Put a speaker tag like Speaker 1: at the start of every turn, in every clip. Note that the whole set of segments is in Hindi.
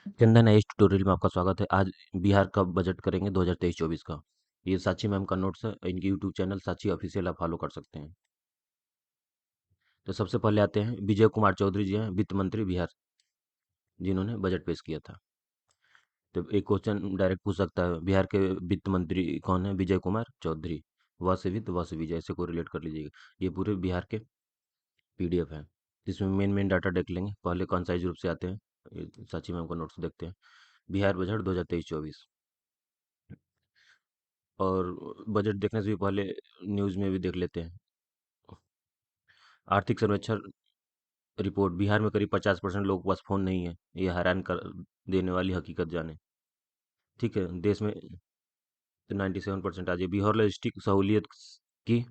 Speaker 1: चंदन है, इस ट्यूटोरियल में आपका स्वागत है। आज बिहार का बजट करेंगे 2023-24 का। ये साक्षी मैम का नोट्स है। इनकी यूट्यूब चैनल साक्षी ऑफिशियल आप फॉलो कर सकते हैं। तो सबसे पहले आते हैं, विजय कुमार चौधरी जी हैं वित्त मंत्री बिहार, जिन्होंने बजट पेश किया था। तो एक क्वेश्चन डायरेक्ट पूछ सकता है, बिहार के वित्त मंत्री कौन है? विजय कुमार चौधरी। व से वित्त, व से विजय, ऐसे को रिलेट कर लीजिएगा। ये पूरे बिहार के पीडीएफ है, जिसमें मेन मेन डाटा देख लेंगे। पहले कंसाइज रूप से आते हैं, ये साक्षी मैम का नोट्स देखते हैं। बिहार बजट 2023-24। और बजट देखने से भी पहले न्यूज़ में भी देख लेते हैं। आर्थिक सर्वेक्षण रिपोर्ट, बिहार में करीब 50% लोगों के पास फ़ोन नहीं है। ये हैरान कर देने वाली हकीकत जाने। ठीक है, देश में तो 97% आ जाए। बिहार लॉजिस्टिक सहूलियत की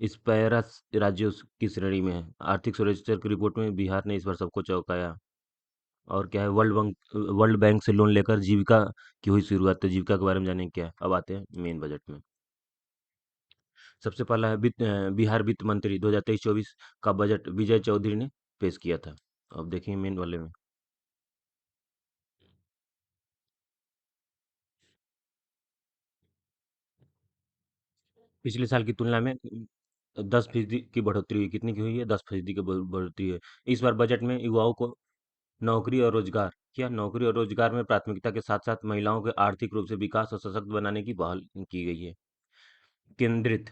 Speaker 1: इस पैरा राज्यों की श्रेणी में है। आर्थिक सर्वेक्षण की रिपोर्ट में बिहार ने इस बार सबको चौंकाया। और क्या है, वर्ल्ड बैंक से लोन लेकर जीविका की हुई शुरुआत। तो जीविका के बारे में जानेंगे क्या है। अब आते हैं मेन बजट में। सबसे पहला है बिहार वित्त मंत्री 2023-24 का बजट विजय चौधरी ने पेश किया था। अब देखेंगे मेन वाले में। पिछले साल की तुलना में 10% की बढ़ोतरी हुई। कितनी की हुई है? 10% की बढ़ोतरी है। इस बार बजट में युवाओं को नौकरी और रोजगार, क्या नौकरी और रोजगार में प्राथमिकता के साथ साथ महिलाओं के आर्थिक रूप से विकास और सशक्त बनाने की पहल की गई है। केंद्रित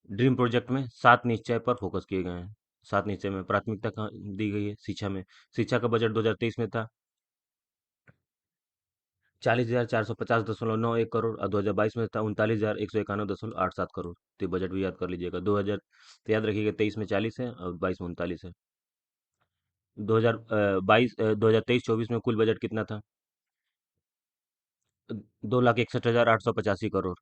Speaker 1: ड्रीम प्रोजेक्ट में 7 निश्चय पर फोकस किए गए हैं। 7 निश्चय में प्राथमिकता कहाँ दी गई है? शिक्षा में। शिक्षा का बजट 2023 में था 40,450.91 करोड़, और 2022 में था 39,191.87 करोड़। तो ये बजट भी याद कर लीजिएगा। 2000 तो याद रखिएगा, 23 में 40 है और 22 में 39 है। 2023-24 में कुल बजट कितना था? 2,61,885 करोड़।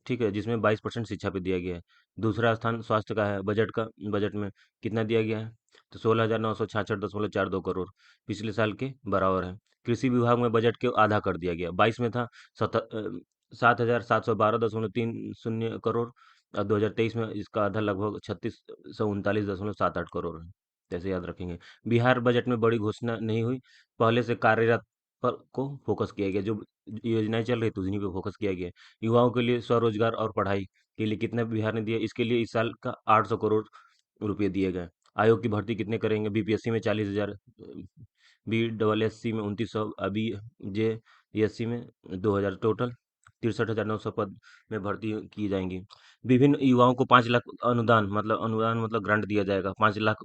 Speaker 1: ठीक है, जिसमें 22% शिक्षा पे दिया गया है। दूसरा स्थान स्वास्थ्य का है। बजट में कितना दिया गया है? तो 16,966.42 करोड़, पिछले साल के बराबर है। कृषि विभाग में बजट के आधा कर दिया गया। 22 में था 7,712.30 करोड़, और 2023 में इसका आधा लगभग 3,639.78 करोड़ है। जैसे याद रखेंगे। बिहार बजट में बड़ी घोषणा नहीं हुई, पहले से कार्यरत पर को फोकस किया गया। जो योजनाएं चल रही थी उन्हीं पे फोकस किया गया। युवाओं के लिए स्वरोजगार और पढ़ाई के लिए कितने बिहार ने दिया? इसके लिए इस साल का 800 करोड़ रुपए दिए गए। आयोग की भर्ती कितने करेंगे? बीपीएससी में 40,000, बी डबल एस सी में 2900, अभी जे एस सी में 2,000, टोटल 63,900 पद में भर्ती की जाएंगी। विभिन्न युवाओं को 5 लाख अनुदान मतलब ग्रांट दिया जाएगा। 5 लाख,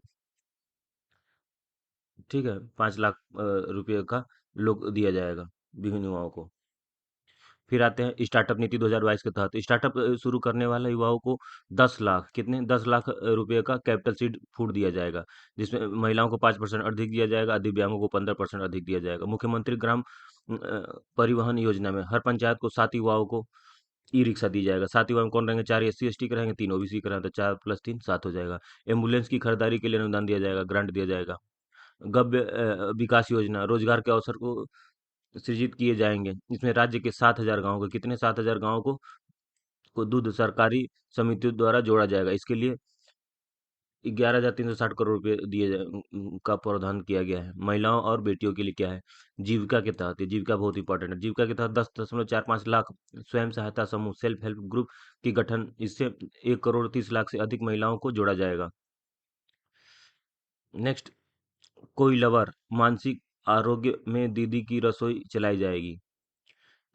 Speaker 1: ठीक है, 5 लाख रुपये का लोग दिया जाएगा विभिन्न युवाओं को। फिर आते हैं स्टार्टअप नीति 2022 के तहत। स्टार्टअप शुरू करने वाले युवाओं को 10 लाख, कितने, 10 लाख रुपए का कैपिटल सीड फूड दिया जाएगा, जिसमें महिलाओं को 5% अधिक दिया जाएगा, दिव्यांगों को 15% अधिक दिया जाएगा। मुख्यमंत्री ग्राम परिवहन योजना में हर पंचायत को 7 युवाओं को ई रिक्शा दी जाएगा। 7 युवा में कौन रहेंगे? 4 SC ST के रहेंगे, 3 OBC के रहेंगे, तो 4 + 3 7 हो जाएगा। एम्बुलेंस की खरीदारी के लिए अनुदान दिया जाएगा, ग्रांट दिया जाएगा। गव्य विकास योजना, रोजगार के अवसर को सृजित किए जाएंगे। इसमें राज्य के 7,000 गाँव को, कितने, 7,000 गाँव को दूध सरकारी समितियों द्वारा जोड़ा जाएगा। इसके लिए 11,360 करोड़ रुपए का प्रावधान किया गया है। महिलाओं और बेटियों के लिए क्या है? जीविका के तहत, ये जीविका बहुत इंपॉर्टेंट है। जीविका के तहत 10,45 लाख स्वयं सहायता समूह, सेल्फ हेल्प ग्रुप की गठन। इससे 1,30 लाख से अधिक महिलाओं को जोड़ा जाएगा। नेक्स्ट, कोई लवर मानसिक आरोग्य में दीदी की रसोई चलाई जाएगी।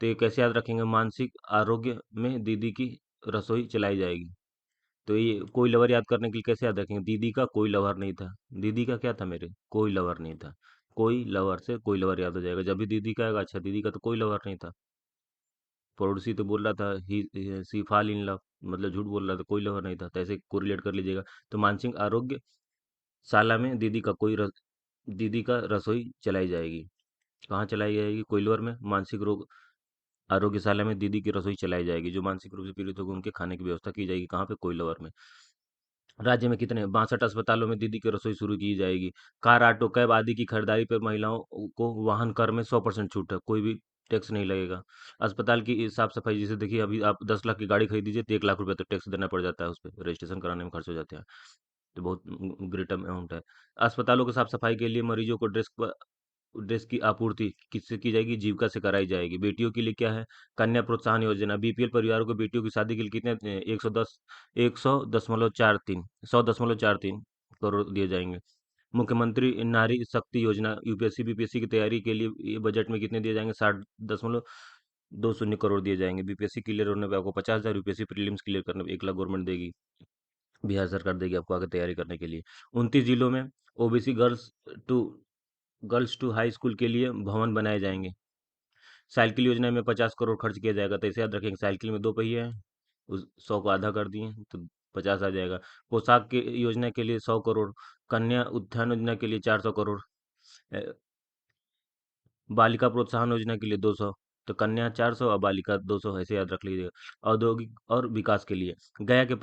Speaker 1: तो ये कैसे याद रखेंगे? मानसिक आरोग्य में दीदी की रसोई चलाई जाएगी। तो ये कोई लवर याद करने के लिए कैसे याद रखेंगे? दीदी का कोई लवर नहीं था। दीदी का क्या था मेरे? कोई लवर नहीं था। कोई लवर से कोई लवर याद हो जाएगा। जब भी दीदी का आएगा, अच्छा दीदी का तो कोई लवर नहीं था। पड़ोसी तो बोल रहा था ही सी फॉल इन लव, मतलब झूठ बोल रहा था, कोई लवर नहीं था। तो ऐसे कोरिलेट कर लीजिएगा। तो मानसिक आरोग्य शाला में दीदी का रसोई चलाई जाएगी। कहाँ चलाई जाएगी? कोइलवर में मानसिक रोग आरोग्यशाला में दीदी की रसोई चलाई जाएगी। जो मानसिक रूप से पीड़ित होंगे उनके खाने की व्यवस्था की जाएगी। कहाँ पे? कोइलवर में। राज्य में कितने, 62 अस्पतालों में दीदी की रसोई शुरू की जाएगी। कार, ऑटो, कैब आदि की खरीदारी पर महिलाओं को वाहन कर में 100% छूट है, कोई भी टैक्स नहीं लगेगा। अस्पताल की साफ सफाई, जैसे देखिए अभी आप 10 लाख की गाड़ी खरीदीजिए तो 1 लाख रुपए तो टैक्स देना पड़ जाता है, उस पर रजिस्ट्रेशन कराने में खर्च हो जाते हैं। तो बहुत ग्रेट अमाउंट है। अस्पतालों की साफ सफाई के लिए मरीजों को ड्रेस की आपूर्ति किससे की जाएगी? जीविका से कराई जाएगी। बेटियों के लिए क्या है? कन्या प्रोत्साहन योजना, बीपीएल परिवारों को बेटियों की शादी के लिए कितने 100.43 करोड़ दिए जाएंगे। मुख्यमंत्री नारी शक्ति योजना, यूपीएससी बीपीएससी की तैयारी के लिए ये बजट में कितने दिए जाएंगे? 60.20 करोड़ दिए जाएंगे। बीपीएससी क्लियर होने पे आपको 50,000, यूपीएससी प्रीलिम्स क्लियर करने पे 1 लाख गवर्नमेंट देगी। बिहार सरकार देगी आपको आगे तैयारी करने के लिए। 29 जिलों में OBC two girls two high school के लिए भवन बनाए जाएंगे। साइकिल योजना में 50 करोड़ खर्च किया जाएगा, तो इसे याद रखेंगे। साइकिल में दो पहिए हैं, उस 100 को आधा कर दिए तो 50 आ जाएगा। पोशाक के योजना के लिए 100 करोड़। कन्या उत्थान योजना के लिए 400 करोड़। अ, बालिका प्रोत्साहन योजना के लिए 200। तो कन्या 400 और बालिका 200, ऐसे याद रख लीजिएगा। औद्योगिक और विकास के लिए गया के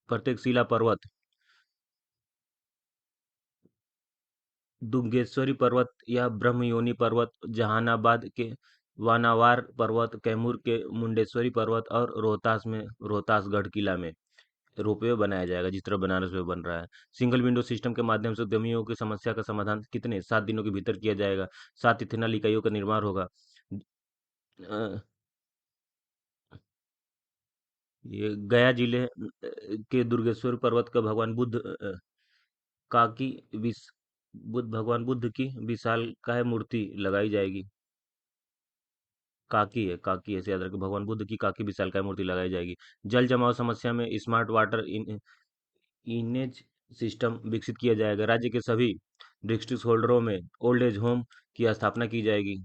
Speaker 1: प्रत्येक शिला पर्वत, दुर्गेश्वरी पर्वत या ब्रह्मयोनी पर्वत, जहानाबाद के वानावार पर्वत, कैमूर के मुंडेश्वरी पर्वत और रोहतास में रोहतासगढ़ किला में रोपवे बनाया जाएगा, जिस तरह बनारस में बन रहा है। सिंगल विंडो सिस्टम के माध्यम से उद्यमियों की समस्या का समाधान कितने 7 दिनों के भीतर किया जाएगा। 7 इथेनॉल इकाइयों का निर्माण होगा। अ, ये गया जिले के दुर्गेश्वर पर्वत का का की विश भगवान बुद्ध की विशालकाय मूर्ति लगाई जाएगी। काकी है, ऐसे याद रखें। भगवान बुद्ध की काकी विशालकाय मूर्ति लगाई जाएगी। जल जमाव समस्या में स्मार्ट वाटर इनेज सिस्टम विकसित किया जाएगा। राज्य के सभी डिस्ट्रिक्ट होल्डरों में ओल्ड एज होम की स्थापना की जाएगी।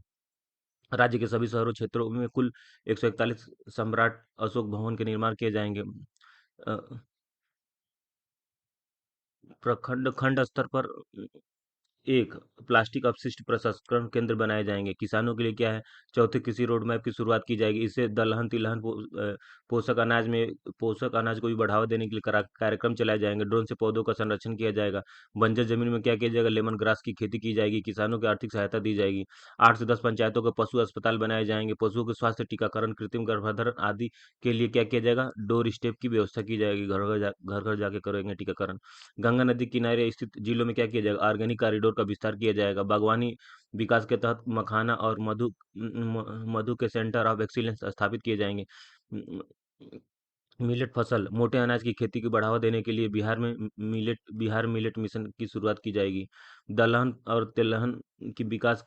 Speaker 1: राज्य के सभी शहरों क्षेत्रों में कुल 141 सम्राट अशोक भवन के निर्माण किए जाएंगे। अ, प्रखंड खंड स्तर पर एक प्लास्टिक अपशिष्ट प्रसंस्करण केंद्र बनाए जाएंगे। किसानों के लिए क्या है? चौथे कृषि रोड मैप की शुरुआत की जाएगी। इससे दलहन तिलहन पोषक अनाज को भी बढ़ावा देने के लिए कार्यक्रम चलाए जाएंगे। ड्रोन से पौधों का संरक्षण किया जाएगा। बंजर जमीन में क्या किया जाएगा? लेमन ग्रास की खेती की जाएगी। किसानों की आर्थिक सहायता दी जाएगी। 8 से 10 पंचायतों के पशु अस्पताल बनाए जाएंगे। पशुओं के स्वास्थ्य टीकाकरण, कृत्रिम गर्भधारण आदि के लिए क्या किया जाएगा? डोर स्टेप की व्यवस्था की जाएगी। घर घर जाके करेंगे टीकाकरण। गंगा नदी किनारे स्थित जिलों में क्या किया जाएगा? ऑर्गेनिक कॉरिडोर का विस्तार किया जाएगा। बागवानी विकास के तहत मखाना और मधु के सेंटर ऑफ एक्सीलेंस स्थापित किए जाएंगे। मिलेट फसल, मोटे अनाज की खेती को बढ़ावा देने के लिए बिहार मिलेट मिशन की शुरुआत की जाएगी। दलहन और तिलहन की विकास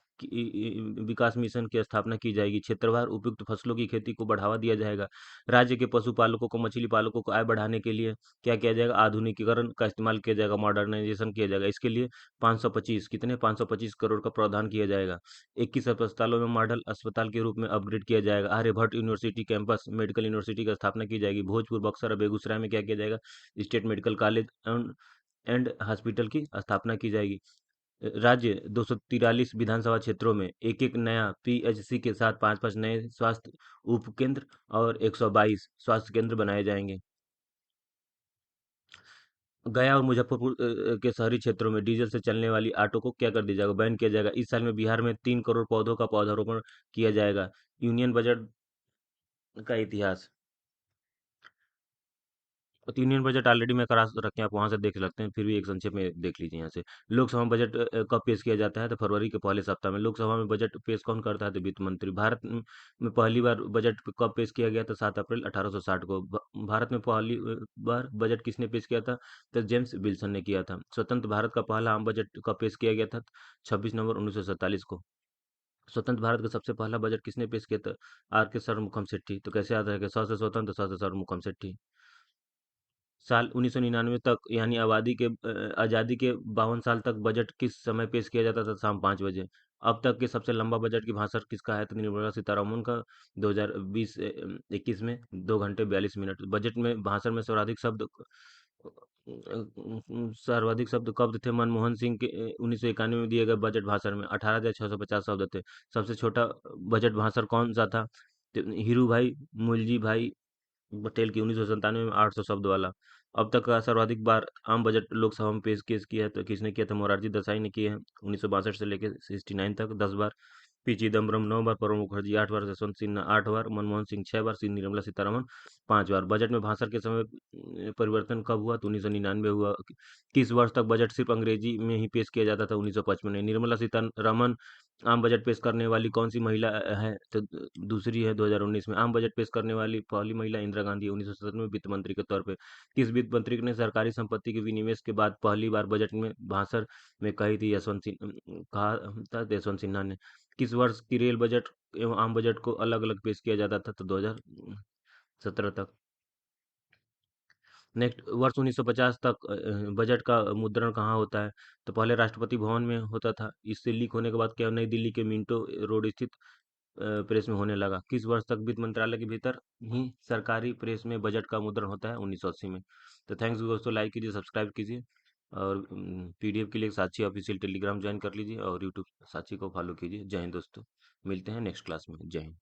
Speaker 1: मिशन की स्थापना की जाएगी। क्षेत्रवार उपयुक्त फसलों की खेती को बढ़ावा दिया जाएगा। राज्य के पशुपालकों को, मछली पालकों को आय बढ़ाने के लिए क्या किया जाएगा? आधुनिकीकरण का इस्तेमाल किया जाएगा, मॉडर्नाइजेशन किया जाएगा। इसके लिए 525 कितने 525 करोड़ का प्रावधान किया जाएगा। 21 अस्पतालों में मॉडल अस्पताल के रूप में अपग्रेड किया जाएगा। Aryabhatta university campus medical university की स्थापना की जाएगी। भोजपुर, बक्सर और बेगूसराय में क्या किया जाएगा? State medical college and hospital की स्थापना की जाएगी। राज्य 243 विधानसभा क्षेत्रों में एक एक नया पीएचसी के साथ 5-5 नए स्वास्थ्य उपकेंद्र और 122 स्वास्थ्य केंद्र बनाए जाएंगे। गया और मुजफ्फरपुर के शहरी क्षेत्रों में डीजल से चलने वाली ऑटो को क्या कर दिया जाएगा? बैन किया जाएगा। इस साल में बिहार में 3 करोड़ पौधों का पौधारोपण किया जाएगा। यूनियन बजट का इतिहास। तो यूनियन बजट ऑलरेडी मैं करा रखे हैं, आप वहां से देख सकते हैं, फिर भी एक संक्षेप में देख लीजिए यहाँ से। लोकसभा में बजट कब पेश किया जाता है? तो फरवरी के पहले सप्ताह में। लोकसभा में बजट पेश कौन करता है? तो वित्त मंत्री। भारत में पहली बार बजट कब पेश किया गया था? 7 अप्रैल 1860 को। भारत में पहली बार बजट किसने पेश किया था? तो जेम्स विल्सन ने किया था। स्वतंत्र भारत का पहला आम बजट कब पेश किया गया था? 26 नवंबर 1947 को। स्वतंत्र भारत का सबसे पहला बजट किसने पेश किया था? आर के सरमुखम सेट्टी। तो कैसे याद रहेगा? सौ से स्वतंत्र, सौ से सरमुखम सेट्टी। साल 1999 तक, यानी आज़ादी के 52 साल तक बजट किस समय पेश किया जाता था? शाम 5 बजे। अब तक के सबसे लंबा बजट की भाषण किसका है? तो निर्मला सीतारमण का। 2020-21 में 2 घंटे 42 मिनट। बजट में भाषण में सर्वाधिक शब्द कब थे? मनमोहन सिंह के 1991 में दिए गए बजट भाषण में 18,650 शब्द थे। सबसे छोटा बजट भाषण कौन सा था? तो हीरू भाई मुलजी भाई पटेल की 1997 में 800 शब्द वाला। अब तक का सर्वाधिक बार आम बजट लोकसभा में पेश किया है तो किसने किया था? मोरारजी देसाई ने किए हैं, 1962 से लेकर 69 तक 10 बार। पी चिदम्बरम 9 बार, प्रणब मुखर्जी 8 बार, यशवंत सिन्हा 8 बार, मनमोहन सिंह 6 बार, श्री निर्मला सीतारमण 5 बार। बजट में भाषण के समय परिवर्तन कब हुआ? तो 1999 हुआ। किस वर्ष तक बजट सिर्फ अंग्रेजी में ही पेश किया जाता था? 1955 में। निर्मला सीतारमण आम बजट पेश करने वाली कौन सी महिला है? तो दूसरी है 2019 में। आम बजट पेश करने वाली पहली महिला इंदिरा गांधी 1967 में वित्त मंत्री के तौर पे। किस वित्त मंत्री ने सरकारी संपत्ति के विनिवेश के बाद पहली बार बजट में भाषण में कही थी? कहा था यशवंत सिन्हा ने। किस वर्ष की रेल बजट एवं आम बजट को अलग अलग पेश किया जाता था? तो 2017 तक। नेक्स्ट, वर्ष 1950 तक बजट का मुद्रण कहाँ होता है? तो पहले राष्ट्रपति भवन में होता था। इससे लीक होने के बाद क्या नई दिल्ली के मिंटो रोड स्थित प्रेस में होने लगा? किस वर्ष तक वित्त मंत्रालय के भीतर ही सरकारी प्रेस में बजट का मुद्रण होता है? 1980 में। तो थैंक्स दोस्तों, लाइक कीजिए, सब्सक्राइब कीजिए, और पीडीएफ के लिए साक्षी ऑफिशियल टेलीग्राम ज्वाइन कर लीजिए, और यूट्यूब साक्षी को फॉलो कीजिए। जय हिंद दोस्तों, मिलते हैं नेक्स्ट क्लास में। जय हिंद।